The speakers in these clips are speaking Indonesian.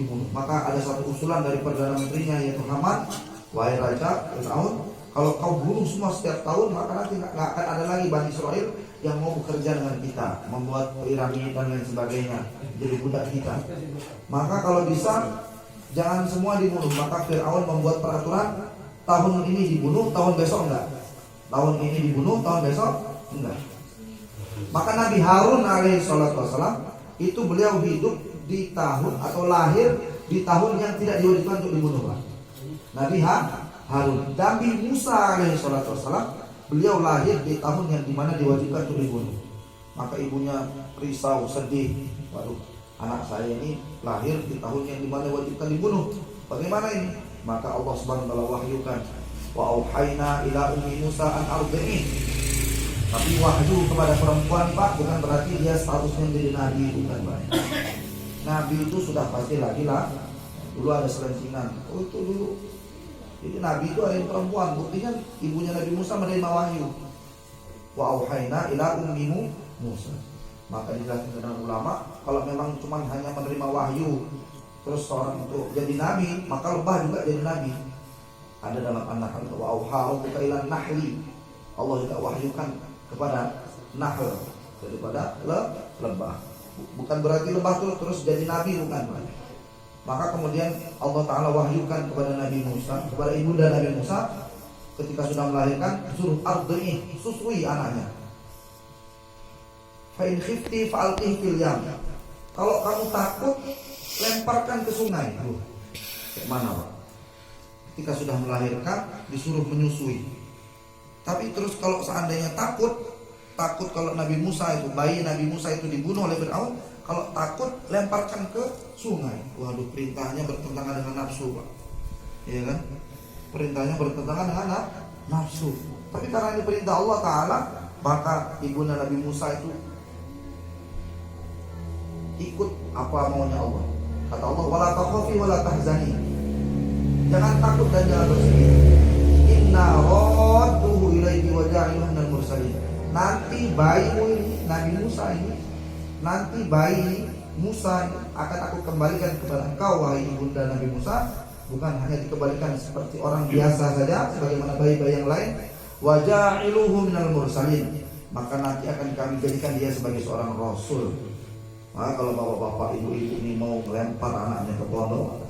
dibunuh. Maka ada satu usulan dari perdana menterinya yaitu Haman, wahai raja Fir'aun, kalau kau bunuh semua setiap tahun, maka nanti nggak akan ada lagi Bani Israel yang mau bekerja dengan kita, membuat piramid dan lain sebagainya, jadi budak kita. Maka kalau bisa jangan semua dibunuh. Maka Fir'aun membuat peraturan, tahun ini dibunuh, tahun besok enggak. Tahun ini dibunuh, tahun besok enggak. Maka Nabi Harun alaihi salatu wassalam itu beliau hidup di tahun atau lahir di tahun yang tidak diwajibkan untuk dibunuh. Nabi Harun. Nabi Musa alaihi salatu wassalam beliau lahir di tahun yang dimana diwajibkan untuk dibunuh. Maka ibunya risau, sedih. Waduh, anak saya ini lahir di tahun yang dimana diwajibkan dibunuh. Bagaimana ini? Maka Allah Subhanahu wa taala wahyukan, wa auhayna ila ummi Musa an ardi'i. Tapi wahyu kepada perempuan, Pak, bukan berarti dia statusnya menjadi nabi, bukan, Pak. Nabi itu sudah pasti lagi lah. Dulu ada selentingan. Oh, itu dulu. Jadi nabi itu ada yang perempuan. Buktinya ibunya Nabi Musa menerima wahyu. Wa auhayna ila ummi Musa. Maka dijelaskan dengan ulama, kalau memang cuma hanya menerima wahyu terus seorang itu jadi nabi, maka lebah juga jadi nabi. Ada dalam An-Nahl, wa auha rabbuka ila nahli. Allah juga wahyukan kepada nahl daripada lebah. Bukan berarti lebah itu terus jadi nabi, bukan. Maka kemudian Allah Ta'ala wahyukan kepada Nabi Musa, kepada ibunda Nabi Musa, ketika sudah melahirkan, suruh ardi'i, susui anaknya. Fa in khifti fa'alqihi fil yam. Kalau kamu takut, lemparkan ke sungai. Kayak mana, Pak? Ketika sudah melahirkan, disuruh menyusui. Tapi terus kalau seandainya takut kalau Nabi Musa itu, bayi Nabi Musa itu dibunuh oleh Fir'aun, kalau takut lemparkan ke sungai. Waduh, perintahnya bertentangan dengan nafsu, Pak. Iya kan? Perintahnya bertentangan dengan nafsu. Tapi karena ini perintah Allah Ta'ala, maka ibunda Nabi Musa itu ikut apa maunya Allah. Kata Allah, wala takhafi wala tahzani. Jangan takut dan jangan bersedih. Inna radduhu ilaiki wa ja'iluhu minal mursalin. Nanti bayimu ini, Nabi Musa ini, nanti bayi Musa akan aku kembalikan kepada engkau, wahai ibunda Nabi Musa. Bukan hanya dikembalikan seperti orang biasa saja, sebagaimana bayi-bayi yang lain. Wa ja'iluhu minal mursalin. Maka nanti akan kami jadikan dia sebagai seorang rasul. Maka kalau bapak-bapak, ibu-ibu ini mau melempar anaknya ke pondok,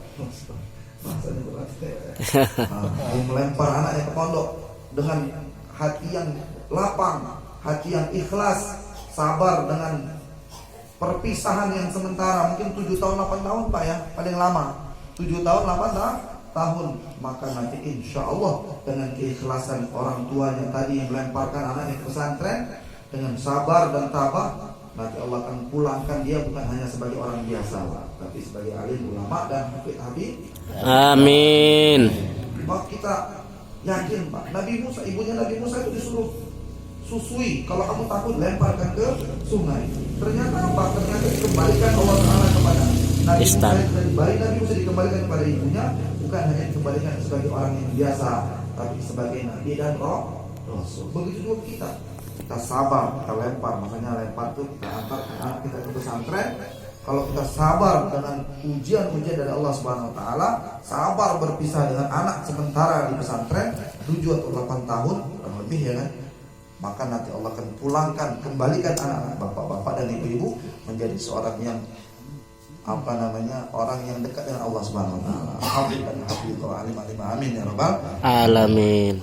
bahasanya berat. Mau melempar anaknya ke pondok dengan hati yang lapang, hati yang ikhlas, sabar dengan perpisahan yang sementara, mungkin 7 tahun 8 tahun, Pak, ya, paling lama 7 tahun 8 tahun. Maka nanti insya Allah dengan keikhlasan orang tua yang tadi yang melemparkan anaknya ke pesantren, dengan sabar dan tabah, nanti Allah akan pulangkan dia bukan hanya sebagai orang biasa, Pak, tapi sebagai alim ulama dan habib. Amin. Maka kita yakin, Pak, Nabi Musa, ibunya Nabi Musa itu disuruh susui. Kalau kamu takut, lemparkan ke sungai. Ternyata apa? Ternyata dikembalikan Allah Ta'ala kepada Nabi Musa. Dari bayi Nabi Musa dikembalikan kepada ibunya, bukan hanya dikembalikan sebagai orang yang biasa, tapi sebagai nabi dan rasul. Begitu juga kita. Kita sabar, kita lempar. Makanya lempar itu kita antar anak kita ke pesantren. Kalau kita sabar dengan ujian-ujian dari Allah Subhanahu wa taala, sabar berpisah dengan anak sementara di pesantren 7 atau 8 tahun kurang lebih, ya kan? Maka nanti Allah akan pulangkan, kembalikan anak-anak bapak-bapak dan ibu-ibu menjadi seorang yang orang yang dekat dengan Allah Subhanahu wa taala. Alhamdulillah, alim, amin ya rabbal Alamin.